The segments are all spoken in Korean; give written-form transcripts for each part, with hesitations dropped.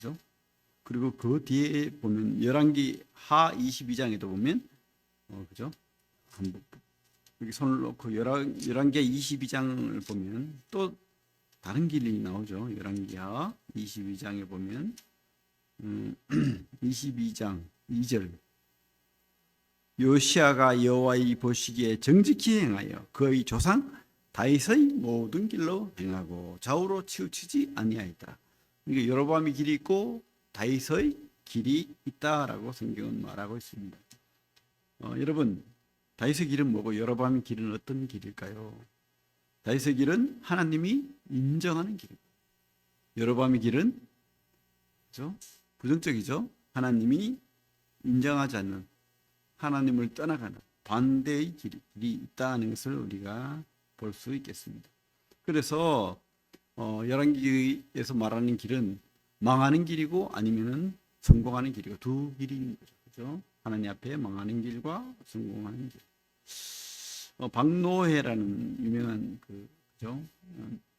그죠? 그리고 그 뒤에 보면 열왕기 하 22장에도 보면 그죠? 한번 여기 손을 놓고 열왕기 22장을 보면 또 다른 길이 나오죠. 열왕기하 22장에 보면 22장 2절 요시아가 여호와의 보시기에 정직히 행하여 그의 조상 다윗의 모든 길로 행하고 좌우로 치우치지 아니하였다. 그러니까 여로보암의 길이 있고 다윗의 길이 있다라고 성경은 말하고 있습니다. 여러분 다윗의 길은 뭐고 여로보암의 길은 어떤 길일까요? 다윗의 길은 하나님이 인정하는 길입니다. 여로보암의 길은 그렇죠? 부정적이죠. 하나님이 인정하지 않는 하나님을 떠나가는 반대의 길이 있다는 것을 우리가 볼 수 있겠습니다. 그래서 열왕기에서 말하는 길은 망하는 길이고 아니면은 성공하는 길이고 두 길이 있는 거죠. 그렇죠? 하나님 앞에 망하는 길과 성공하는 길. 박노해라는 유명한 그죠?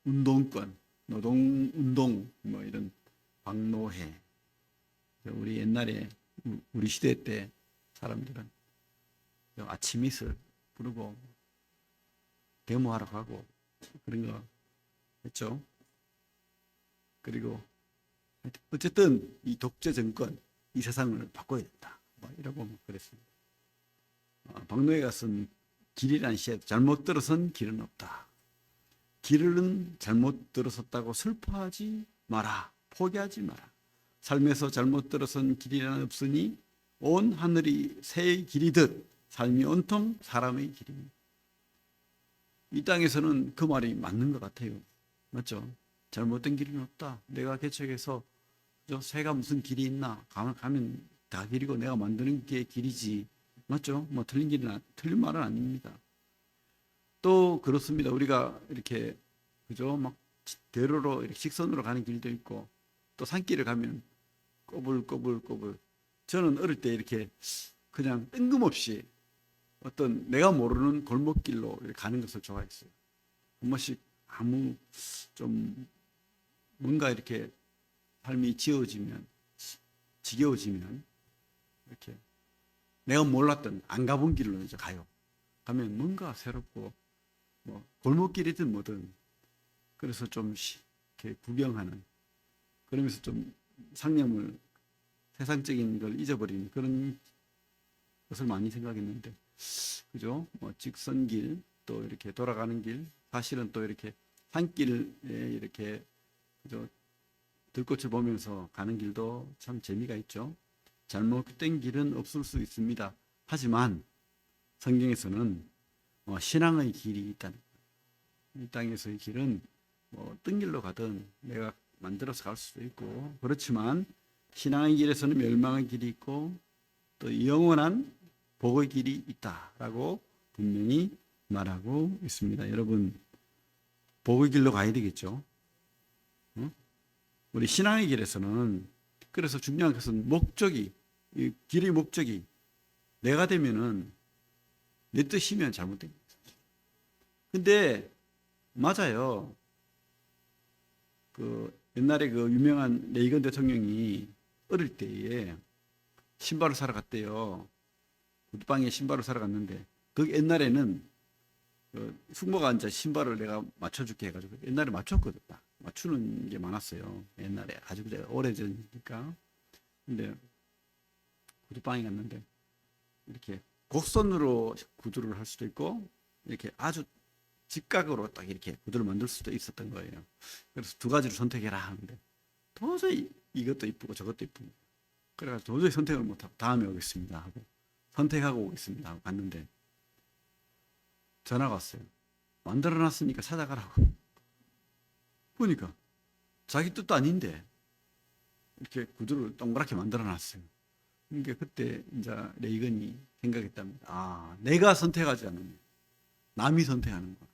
운동권, 노동 운동 뭐 이런 박노해. 우리 옛날에 우리 시대 때 사람들은 아침 이슬 부르고 데모하러 가고 그런 거 했죠. 그리고 어쨌든 이 독재 정권 이 세상을 바꿔야 된다. 뭐 이러고 그랬습니다. 박노해가 쓴 길이라는 시에 잘못 들어선 길은 없다. 길은 잘못 들어섰다고 슬퍼하지 마라. 포기하지 마라. 삶에서 잘못 들어선 길이라는 없으니 온 하늘이 새의 길이듯 삶이 온통 사람의 길입니다. 이 땅에서는 그 말이 맞는 것 같아요. 맞죠? 잘못된 길은 없다. 내가 개척해서 새가 무슨 길이 있나? 가면 다 길이고 내가 만드는 게 길이지. 맞죠? 뭐 틀린 말은 아닙니다. 또 그렇습니다. 우리가 이렇게 그죠? 막 대로로 이렇게 직선으로 가는 길도 있고 또 산길을 가면 꼬불꼬불 저는 어릴 때 이렇게 그냥 뜬금없이 어떤 내가 모르는 골목길로 이렇게 가는 것을 좋아했어요. 한 번씩 아무 좀 뭔가 이렇게 삶이 지겨워지면 이렇게 내가 몰랐던 안 가본 길로 이제 가요. 가면 뭔가 새롭고 뭐 골목길이든 뭐든 그래서 좀 이렇게 구경하는 그러면서 좀 상념을 세상적인 걸 잊어버리는 그런 것을 많이 생각했는데 그죠? 뭐 직선길 또 이렇게 돌아가는 길 사실은 또 이렇게 산길에 이렇게 그죠? 들꽃을 보면서 가는 길도 참 재미가 있죠. 잘못된 길은 없을 수 있습니다. 하지만 성경에서는 신앙의 길이 있다는 거예요. 이 땅에서의 길은 뭐 뜬 길로 가든 내가 만들어서 갈 수도 있고 그렇지만 신앙의 길에서는 멸망의 길이 있고 또 영원한 복의 길이 있다라고 분명히 말하고 있습니다. 여러분 복의 길로 가야 되겠죠. 우리 신앙의 길에서는 그래서 중요한 것은 목적이 이 길의 목적이 내가 되면은 내 뜻이면 잘못된 거죠. 근데 맞아요. 그 옛날에 그 유명한 레이건 대통령이 어릴 때에 신발을 사러 갔대요. 구두방에 신발을 사러 갔는데 그 옛날에는 숙모가 이제 신발을 내가 맞춰줄게 해가지고 옛날에 맞췄거든. 맞추는 게 많았어요. 옛날에 아주 오래전이니까. 근데 구두방에 갔는데 이렇게 곡선으로 구두를 할 수도 있고 이렇게 아주 직각으로 딱 이렇게 구두를 만들 수도 있었던 거예요. 그래서 두 가지를 선택해라 하는데 도저히 이것도 이쁘고 저것도 이쁘고 그래가지고 도저히 선택을 못하고 다음에 오겠습니다 하고 선택하고 오겠습니다 하고 갔는데 전화가 왔어요. 만들어놨으니까 찾아가라고. 보니까 자기 뜻도 아닌데 이렇게 구두를 동그랗게 만들어놨어요. 그러니까 그때 이제 레이건이 생각했답니다. 아, 내가 선택하지 않으면 남이 선택하는 거.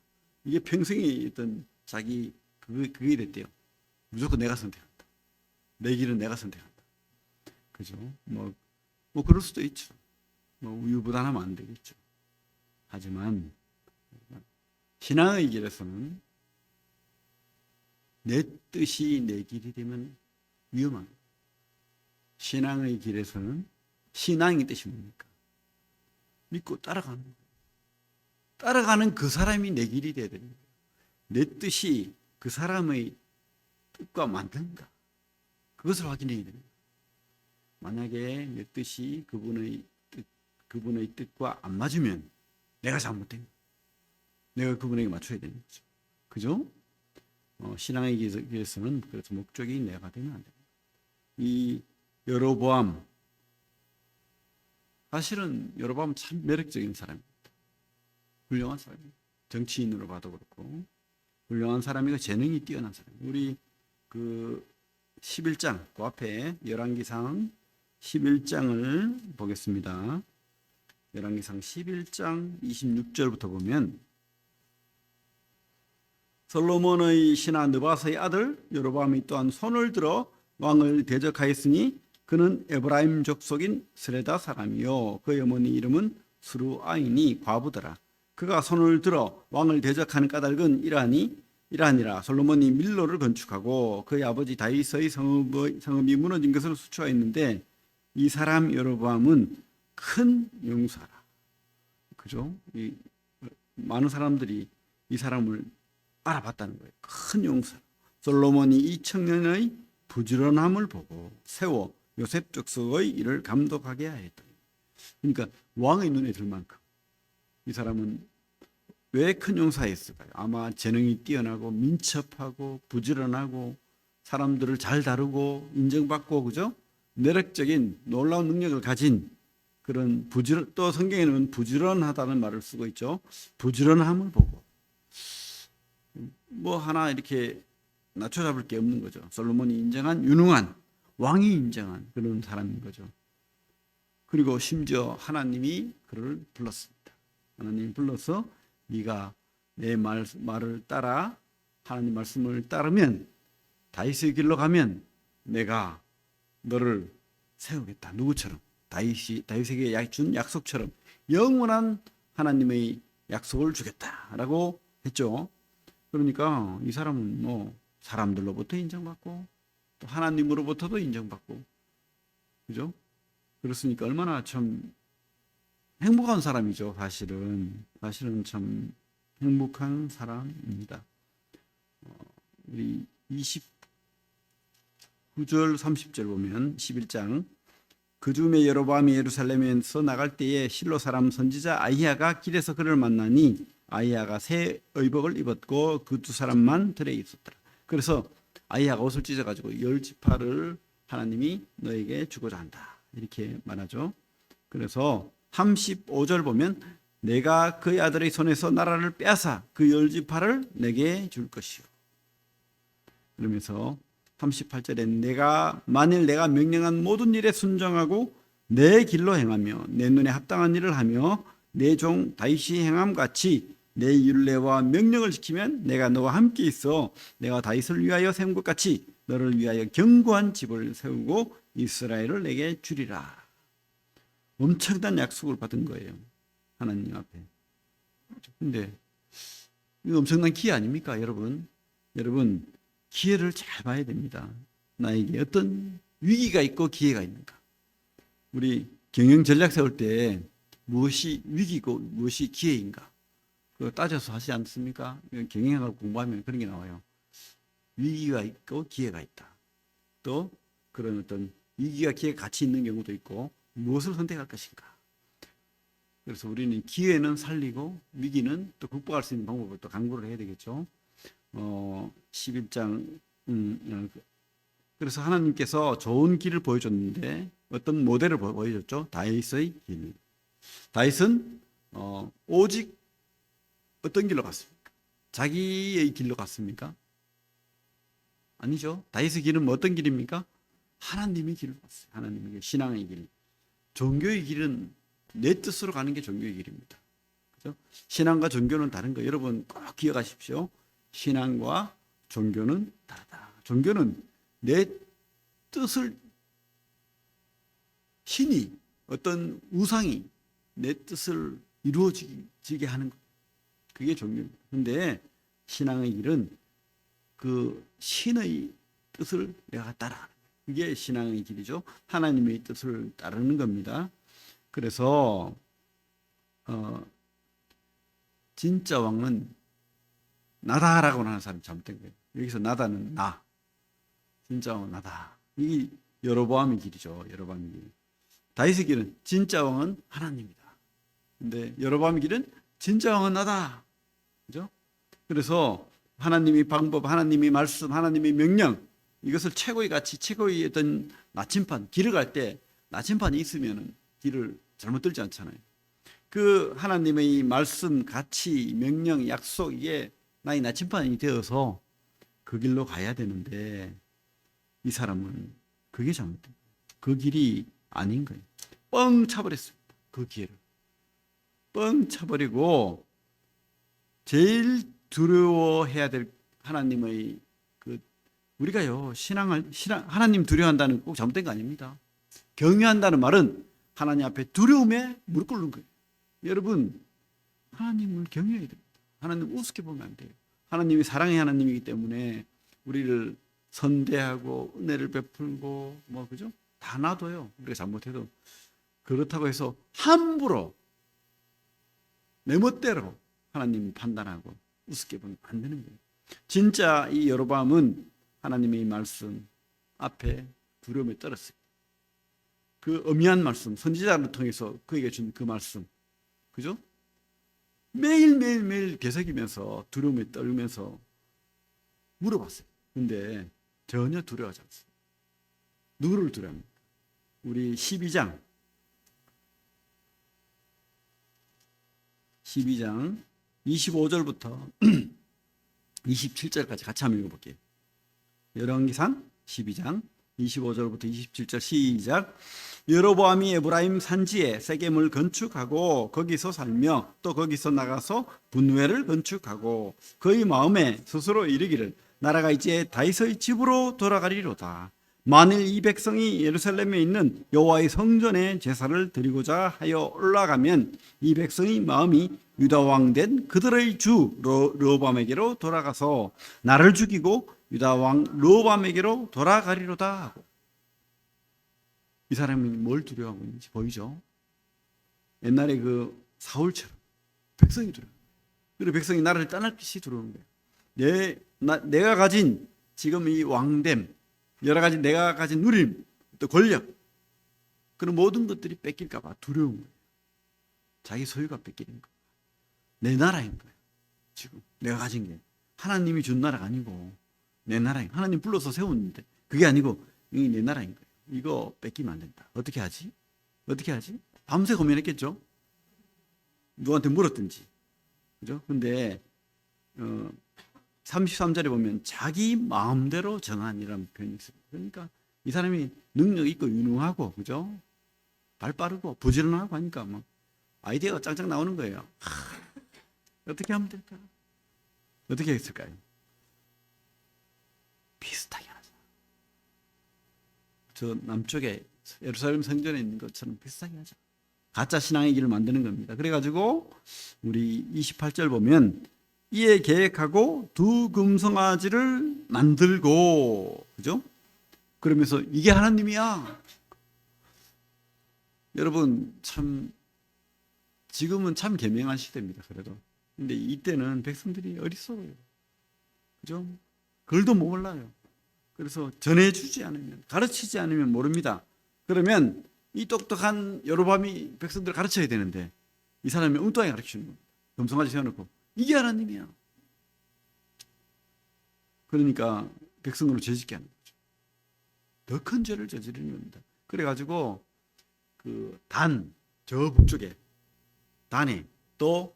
이게 평생의 어떤 자기 그게 됐대요. 무조건 내가 선택한다. 내 길은 내가 선택한다. 그죠? 뭐 그럴 수도 있죠. 뭐 우유부단하면 안 되겠죠. 하지만 신앙의 길에서는 내 뜻이 내 길이 되면 위험한 거예요. 신앙의 길에서는 신앙의 뜻이 뭡니까? 믿고 따라가는 거예요. 따라가는 그 사람이 내 길이 되어야 되는 거예요. 내 뜻이 그 사람의 뜻과 맞는가? 그것을 확인해야 됩니다. 만약에 내 뜻이 그분의 뜻과 안 맞으면 내가 잘못된 거예요. 내가 그분에게 맞춰야 되는 거죠. 그죠? 신앙의 길에서는 그래서 목적이 내가 되면 안 됩니다. 이 여로보암, 사실은 여로보암 참 매력적인 사람입니다. 훌륭한 사람입니다. 정치인으로 봐도 그렇고 훌륭한 사람이고 재능이 뛰어난 사람입니다. 우리 그 11장 그 앞에 열왕기상 11장을 보겠습니다. 열왕기상 11장 26절부터 보면 솔로몬의 신하 느바스의 아들 여로보암이 또한 손을 들어 왕을 대적하였으니 그는 에브라임 족속인 스레다 사람이요 그의 어머니 이름은 스루아인이 과부더라. 그가 손을 들어 왕을 대적하는 까닭은 이러하니라. 솔로몬이 밀로를 건축하고 그의 아버지 다윗의 성읍이 무너진 것을 수초하였는데 이 사람 여로보암은 큰 용사라. 그죠? 많은 사람들이 이 사람을 알아봤다는 거예요. 큰 용사. 솔로몬이 이 청년의 부지런함을 보고 세워 요셉 족속의 일을 감독하게 하였다. 그러니까 왕의 눈에 들 만큼 이 사람은 왜 큰 용사였을까요? 아마 재능이 뛰어나고 민첩하고 부지런하고 사람들을 잘 다루고 인정받고 그죠? 매력적인 놀라운 능력을 가진 그런 또 성경에는 부지런하다는 말을 쓰고 있죠. 부지런함을 보고 뭐 하나 이렇게 낮춰잡을 게 없는 거죠. 솔로몬이 인정한 유능한 왕이 인정한 그런 사람인 거죠. 그리고 심지어 하나님이 그를 불렀습니다. 하나님이 불러서 네가 내 말을 따라 하나님 말씀을 따르면 다윗의 길로 가면 내가 너를 세우겠다. 누구처럼? 다윗에게 준 약속처럼 영원한 하나님의 약속을 주겠다라고 했죠. 그러니까 이 사람은 뭐 사람들로부터 인정받고 또 하나님으로부터도 인정받고 그죠? 그렇으니까 얼마나 참 행복한 사람이죠. 사실은 참 행복한 사람입니다. 우리 29절 30절 보면 11장 그 즈음에 여로보암이 예루살렘에서 나갈 때에 실로 사람 선지자 아히야가 길에서 그를 만나니 아히야가 새 의복을 입었고 그 두 사람만 들에 있었더라. 그래서 아히야가 옷을 찢어가지고 10지파를 하나님이 너에게 주고자 한다 이렇게 말하죠. 그래서 35절 보면 내가 그의 아들의 손에서 나라를 빼앗아 그 10지파를 내게 줄 것이요. 그러면서 38절에 만일 내가 명령한 모든 일에 순종하고 내 길로 행하며 내 눈에 합당한 일을 하며 내 종 다윗이 행함 같이 내 율례와 명령을 지키면 내가 너와 함께 있어 내가 다윗을 위하여 세운 것 같이 너를 위하여 견고한 집을 세우고 이스라엘을 내게 주리라. 엄청난 약속을 받은 거예요. 하나님 앞에. 근데 이거 엄청난 기회 아닙니까, 여러분? 여러분 기회를 잘 봐야 됩니다. 나에게 어떤 위기가 있고 기회가 있는가. 우리 경영 전략 세울 때 무엇이 위기고 무엇이 기회인가 그거 따져서 하지 않습니까? 경영학을 공부하면 그런 게 나와요. 위기가 있고 기회가 있다. 또 그런 어떤 위기와 기회가 같이 있는 경우도 있고 무엇을 선택할 것인가. 그래서 우리는 기회는 살리고 위기는 또 극복할 수 있는 방법을 또 강구를 해야 되겠죠. 11장 그래서 하나님께서 좋은 길을 보여줬는데 어떤 모델을 보여줬죠. 다윗의 길. 다윗은 오직 어떤 길로 갔습니까? 자기의 길로 갔습니까? 아니죠. 다윗의 길은 뭐 어떤 길입니까? 하나님의 길로 갔어요. 하나님의 길, 신앙의 길. 종교의 길은 내 뜻으로 가는 게 종교의 길입니다. 그죠? 신앙과 종교는 다른 거 여러분 꼭 기억하십시오. 신앙과 종교는 다르다. 종교는 내 뜻을 신이 어떤 우상이 내 뜻을 이루어지게 하는 것. 그게 종교입니다. 그런데 신앙의 길은 그 신의 뜻을 내가 따라가는 거예요. 그게 신앙의 길이죠. 하나님의 뜻을 따르는 겁니다. 그래서 진짜 왕은 나다라고 하는 사람이 잘못된 거예요. 여기서 나다는 나, 진짜 왕은 나다. 이게 여로보암의 길이죠. 여로보암의 길. 다윗의 길은 진짜 왕은 하나님이다. 근데 여로보암의 길은 진짜 왕은 나다. 그죠? 그래서 하나님의 방법, 하나님의 말씀, 하나님의 명령, 이것을 최고의 가치, 최고의 어떤 나침판, 길을 갈 때 나침판이 있으면 길을 잘못 들지 않잖아요. 그 하나님의 말씀, 가치, 명령, 약속, 이게 나의 나침판이 되어서 그 길로 가야 되는데 이 사람은 그게 잘못된 거예요. 그 길이 아닌 거예요. 뻥 차버렸습니다. 그 기회를 뻥 차버리고 제일 두려워해야 될 하나님의 우리가요 하나님 두려워한다는 꼭 잘못된 거 아닙니다. 경외한다는 말은 하나님 앞에 두려움에 무릎 꿇는 거예요. 여러분, 하나님을 경외해야 됩니다. 하나님 우습게 보면 안 돼요. 하나님이 사랑의 하나님이기 때문에 우리를 선대하고 은혜를 베풀고 그죠? 다 놔둬요. 우리가 잘못해도. 그렇다고 해서 함부로 내 멋대로 하나님 판단하고 우습게 보면 안 되는 거예요. 진짜 이 여로보암은 하나님의 말씀 앞에 두려움에 떨었어요. 그 엄미한 말씀, 선지자를 통해서 그에게 준 그 말씀, 그죠? 매일 되새기면서 두려움에 떨면서 물어봤어요. 근데 전혀 두려워하지 않습니다. 누구를 두려워합니까? 우리 12장 25절부터 27절까지 같이 한번 읽어볼게요. 열왕기상 12장 25절부터 27절 시작. 여로보암이 에브라임 산지에 세겜을 건축하고 거기서 살며 또 거기서 나가서 분회를 건축하고 그의 마음에 스스로 이르기를 나라가 이제 다윗의 집으로 돌아가리로다. 만일 이 백성이 예루살렘에 있는 여호와의 성전에 제사를 드리고자 하여 올라가면 이 백성의 마음이 유다 왕 된 그들의 주 르호보암에게로 돌아가서 나를 죽이고 유다 왕 르호보암에게로 돌아가리로다 하고. 이 사람이 뭘 두려워하고 있는지 보이죠? 옛날에 그 사울처럼 백성이 두려워. 그리고 백성이 나라를 떠날 것이 두려운 거예요. 내가 가진 지금 이 왕됨, 여러 가지 내가 가진 누림, 또 권력, 그런 모든 것들이 뺏길까 봐 두려운 거예요. 자기 소유가 뺏기는 거예요. 내 나라인 거예요. 지금 내가 가진 게 하나님이 준 나라가 아니고 내 나라인, 하나님 불러서 세웠는데 그게 아니고 이게 내 나라인 거예요. 이거 뺏기면 안 된다. 어떻게 하지? 어떻게 하지? 밤새 고민했겠죠. 누구한테 물었든지, 그죠? 근데 33절에 보면 자기 마음대로 정한이라는 표현이 있습니다. 그러니까 이 사람이 능력 있고 유능하고, 그죠? 발 빠르고 부지런하고 하니까 막 아이디어가 짱짱 나오는 거예요. 어떻게 하면 될까? 어떻게 했을까요? 비슷하게 하자. 저 남쪽에 예루살렘 성전에 있는 것처럼 비슷하게 하자. 가짜 신앙의 길을 만드는 겁니다. 그래가지고 우리 28절 보면 이에 계획하고 두 금송아지를 만들고, 그죠? 그러면서 이게 하나님이야. 여러분 참 지금은 참 계명한 시대입니다. 그래도 근데 이때는 백성들이 어리석어요. 그죠? 글도 몰라요. 그래서 전해주지 않으면, 가르치지 않으면 모릅니다. 그러면 이 똑똑한 여로보암이 백성들을 가르쳐야 되는데 이 사람이 엉뚱하게 가르치는 겁니다. 금송아지 세워놓고 이게 하나님이야. 그러니까 백성으로 죄짓게 하는 거죠. 더 큰 죄를 저지르는 겁니다. 그래가지고 그 저 북쪽에 단에 또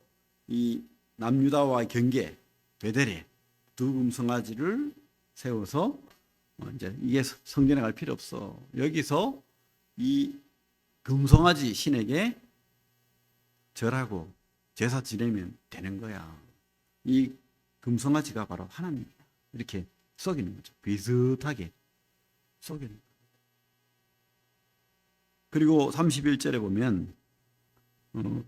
이 남유다와의 경계 베델에 두 금송아지를 세워서 이제 이게 성전에 갈 필요 없어. 여기서 이 금송아지 신에게 절하고 제사 지내면 되는 거야. 이 금송아지가 바로 하나님이야. 이렇게 속이는 거죠. 비슷하게 속이는 거예요. 그리고 31절에 보면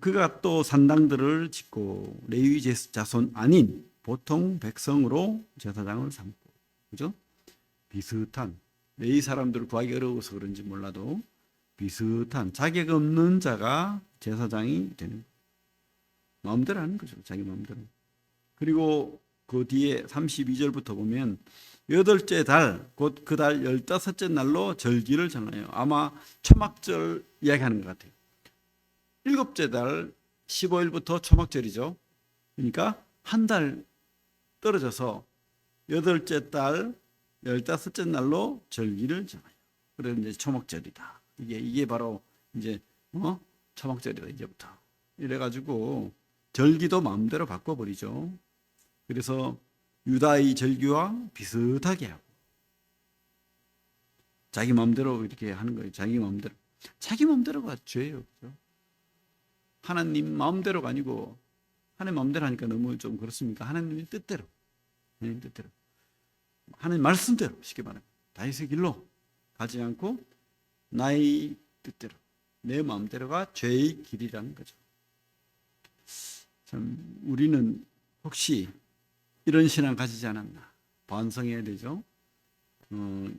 그가 또 산당들을 짓고 레위 자손 아닌 보통 백성으로 제사장을 삼고, 그죠? 비슷한 이 사람들을 구하기 어려워서 그런지 몰라도 비슷한 자격 없는 자가 제사장이 되는 거예요. 마음대로 하는 거죠. 자기 마음대로. 그리고 그 뒤에 32절부터 보면 여덟째 달, 곧 그 달 15째 날로 절기를 정해요. 아마 초막절 이야기하는 것 같아요. 일곱째 달 15일부터 초막절이죠. 그러니까 한 달 떨어져서 여덟째 달 15째 날로 절기를 정해요. 그래서 이제 초막절이다. 이게 바로 이제 초막절이다 이제부터. 이래가지고 절기도 마음대로 바꿔버리죠. 그래서 유다의 절기와 비슷하게 하고 자기 마음대로 이렇게 하는 거예요. 자기 마음대로. 자기 마음대로가 죄예요. 그렇죠? 하나님 마음대로가 아니고 하나님 마음대로 하니까 너무 좀 그렇습니까? 하나님의 뜻대로. 하나님 뜻대로. 하나님 말씀대로 쉽게 말하면 다윗의 길로 가지 않고 나의 뜻대로 내 마음대로가 죄의 길이라는 거죠. 참 우리는 혹시 이런 신앙 가지지 않았나 반성해야 되죠.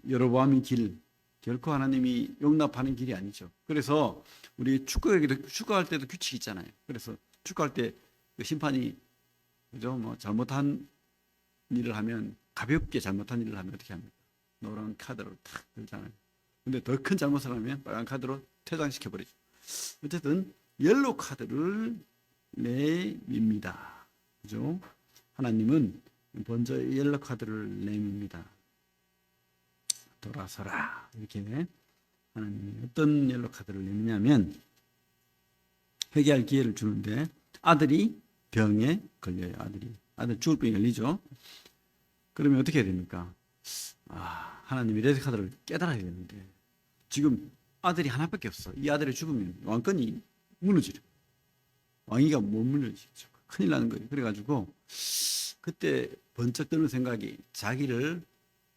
여로보암의 길 결코 하나님이 용납하는 길이 아니죠. 그래서 우리 축구할 때도 규칙이 있잖아요. 그래서 축구할 때 그 심판이 그죠? 뭐 잘못한 일을 하면 가볍게 잘못한 일을 하면 어떻게 합니까? 노란 카드로 탁 들잖아요. 근데 더 큰 잘못을 하면 빨간 카드로 퇴장시켜 버리죠. 어쨌든 옐로우 카드를 내밉니다. 그죠? 하나님은 먼저 옐로우 카드를 내밉니다. 돌아서라. 이렇게 하나님이 어떤 옐로우 카드를 내느냐면 회개할 기회를 주는데 아들이 병에 걸려요. 아들 죽을 병에 걸리죠. 그러면 어떻게 해야 됩니까? 하나님이 레드 카드를 깨달아야 되는데 지금 아들이 하나밖에 없어. 이 아들이 죽으면 왕권이 무너지려. 왕위가 못 무너지죠. 큰일 나는 거예요. 그래가지고 그때 번쩍 드는 생각이 자기를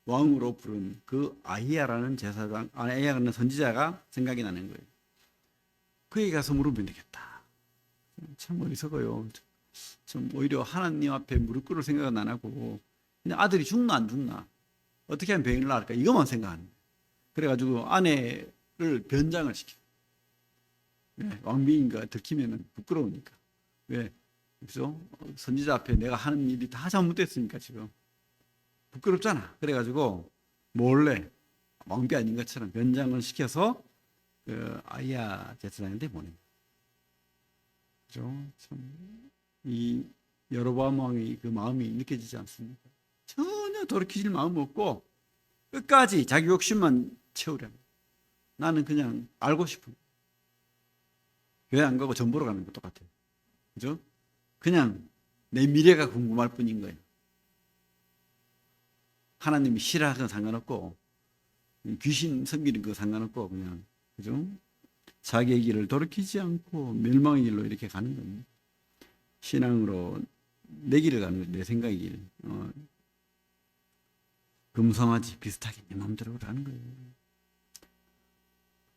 왕으로 부른 그 아히야라는 제사장, 아히야라는 선지자가 생각이 나는 거예요. 그에게 가서 물으면 되겠다. 참 어리석어요. 좀 오히려 하나님 앞에 무릎 꿇을 생각은 안 하고 그냥 아들이 죽나 안 죽나 어떻게 하면 병을 나을까 이것만 생각하는 거예요. 그래가지고 아내를 변장을 시켜. 왕비인가 들키면 부끄러우니까. 왜? 그죠? 선지자 앞에 내가 하는 일이 다 잘못됐으니까 지금 부끄럽잖아. 그래가지고 몰래 왕비 아닌 것처럼 변장을 시켜서 그 아히야 제사장한테 보냅니다. 그죠? 참 이 여로보암 왕의 그 마음이 느껴지지 않습니까? 전혀 돌이키질 마음 없고 끝까지 자기 욕심만 채우려는. 나는 그냥 알고 싶은. 교회 안 가고 전 보러 가는 거 똑같아요. 그죠? 그냥 내 미래가 궁금할 뿐인 거예요. 하나님이 싫어하건 상관없고 귀신 섬기는 거 상관없고 그냥 그죠? 자기의 길을 돌이키지 않고 멸망의 길로 이렇게 가는 겁니다. 신앙으로 내 길을 가는 거예요. 내 생각의 길. 금성하지 비슷하게 내 마음대로 가는 거예요.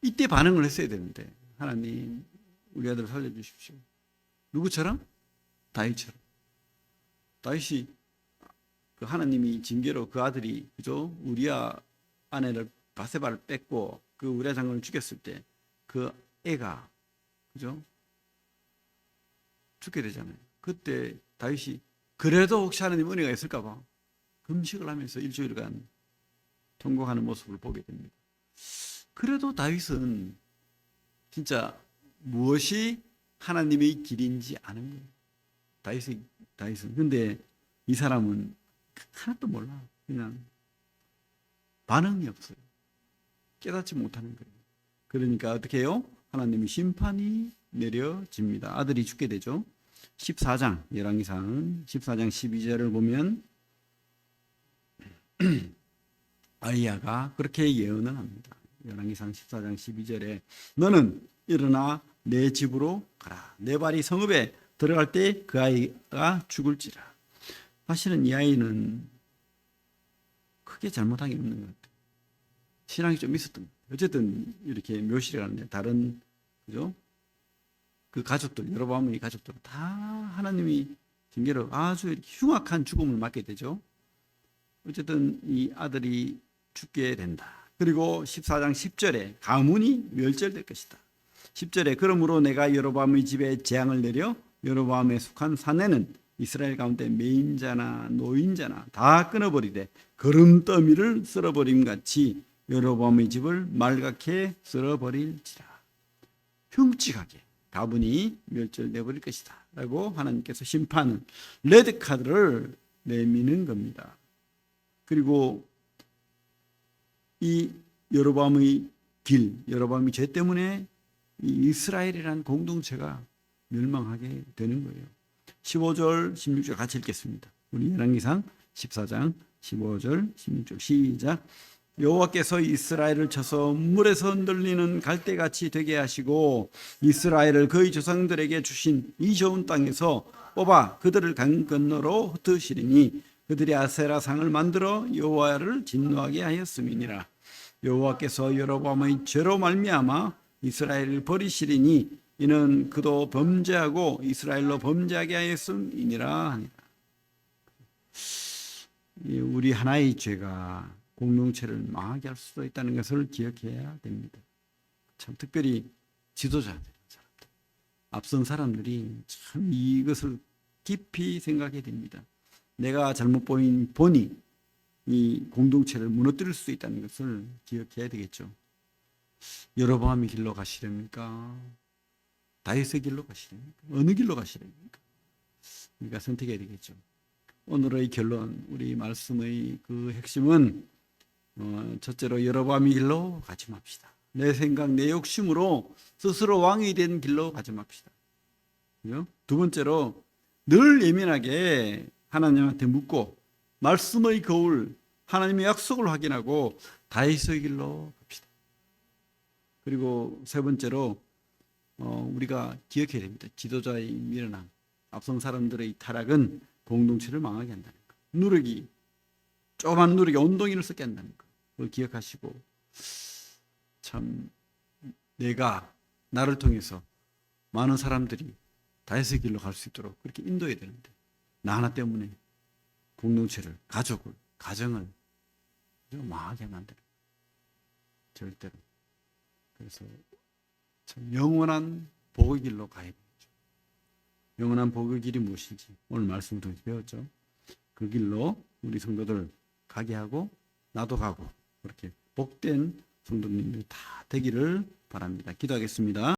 이때 반응을 했어야 되는데 하나님 우리 아들 살려주십시오. 누구처럼? 다윗처럼. 다윗이 그 하나님이 징계로 그 아들이 그죠? 우리아 아내를 바세바를 뺏고 그 우리아 장군을 죽였을 때 그 애가 그죠? 죽게 되잖아요. 그때 다윗이 그래도 혹시 하나님 은혜가 있을까 봐 금식을 하면서 일주일간 통곡하는 모습을 보게 됩니다. 그래도 다윗은 진짜 무엇이 하나님의 길인지 아는 거예요. 다윗은. 근데 이 사람은 하나도 몰라. 그냥 반응이 없어요. 깨닫지 못하는 거예요. 그러니까 어떻게 해요? 하나님의 심판이 내려집니다. 아들이 죽게 되죠. 14장 열왕기상 14장 12절을 보면 아히야가 그렇게 예언을 합니다. 열왕기상 14장 12절에 너는 일어나 내 집으로 가라. 내 발이 성읍에 들어갈 때 그 아이가 죽을지라. 사실은 이 아이는 크게 잘못한 게 없는 것 같아요. 신앙이 좀 있었던 것 같아요. 어쨌든 이렇게 묘실에 가는데 다른 그죠? 그 가족들 여로보암의 가족들 다 하나님이 징계로 아주 이렇게 흉악한 죽음을 맞게 되죠. 어쨌든 이 아들이 죽게 된다. 그리고 14장 10절에 가문이 멸절될 것이다. 10절에 그러므로 내가 여로보암의 집에 재앙을 내려 여로보암에 속한 사내는 이스라엘 가운데 매인자나 노인자나 다 끊어버리되 거름더미를 썰어버림 같이 여로보암의 집을 말갛게 썰어버릴지라. 흉측하게 가문이 멸절돼 버릴 것이다 라고 하나님께서 심판은 레드카드를 내미는 겁니다. 그리고 이 여로보암의 길, 여로보암의 죄 때문에 이 이스라엘이라는 공동체가 멸망하게 되는 거예요. 15절, 16절 같이 읽겠습니다. 우리 열왕기상 14장 15절, 16절 시작. 여호와께서 이스라엘을 쳐서 물에서 흔들리는 갈대같이 되게 하시고 이스라엘을 그의 조상들에게 주신 이 좋은 땅에서 뽑아 그들을 강 건너로 흩으시리니 그들이 아세라상을 만들어 여호와를 진노하게 하였음이니라. 여호와께서 여로보암의 죄로 말미암아 이스라엘을 버리시리니 이는 그도 범죄하고 이스라엘로 범죄하게 하였음이니라 하니라. 우리 하나의 죄가 공동체를 망하게 할 수도 있다는 것을 기억해야 됩니다. 참 특별히 지도자들, 앞선 사람들이 참 이것을 깊이 생각해야 됩니다. 내가 잘못 보니 이 공동체를 무너뜨릴 수 있다는 것을 기억해야 되겠죠. 여로보암의 길로 가시렵니까? 다윗의 길로 가시렵니까? 어느 길로 가시렵니까? 우리가 선택해야 되겠죠. 오늘의 결론, 우리 말씀의 그 핵심은 첫째로 여로보암의 길로 가지 맙시다. 내 생각, 내 욕심으로 스스로 왕이 된 길로 가지 맙시다. 두 번째로 늘 예민하게 하나님한테 묻고 말씀의 거울, 하나님의 약속을 확인하고 다윗의 길로 갑시다. 그리고 세 번째로 우리가 기억해야 됩니다. 지도자의 미련함, 앞선 사람들의 타락은 공동체를 망하게 한다는 것. 누룩이, 조그만 누룩이 온동이를 썩게 한다는 것. 그걸 기억하시고 참 내가 나를 통해서 많은 사람들이 다윗의 길로 갈 수 있도록 그렇게 인도해야 되는데 나 하나 때문에 공동체를, 가족을, 가정을 망하게 만드는 절대로. 그래서 참 영원한 복의 길로 가야 되겠죠. 영원한 복의 길이 무엇인지 오늘 말씀을 통해서 배웠죠. 그 길로 우리 성도들 가게 하고 나도 가고 그렇게 복된 성도님들 다 되기를 바랍니다. 기도하겠습니다.